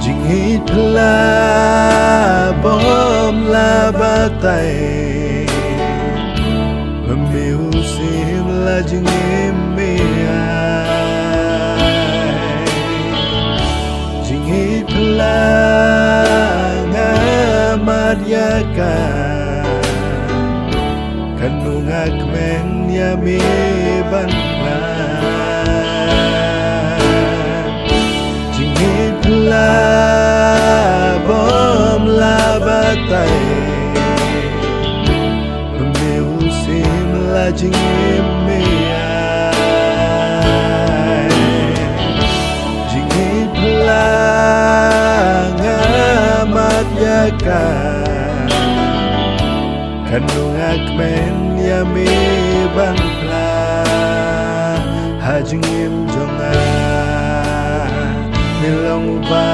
Jing hít la bom la ba tay mà miêu sim la jing em me ai Jing hít la nga mat ya ka kanu ngak men ya mi ban na Jing hít la bom la ba tay mà miêu sim la jing em me ai Jing hít la nga mat ya ka Kanung akmen ya mi ban pla ha jing im jong a mi long ba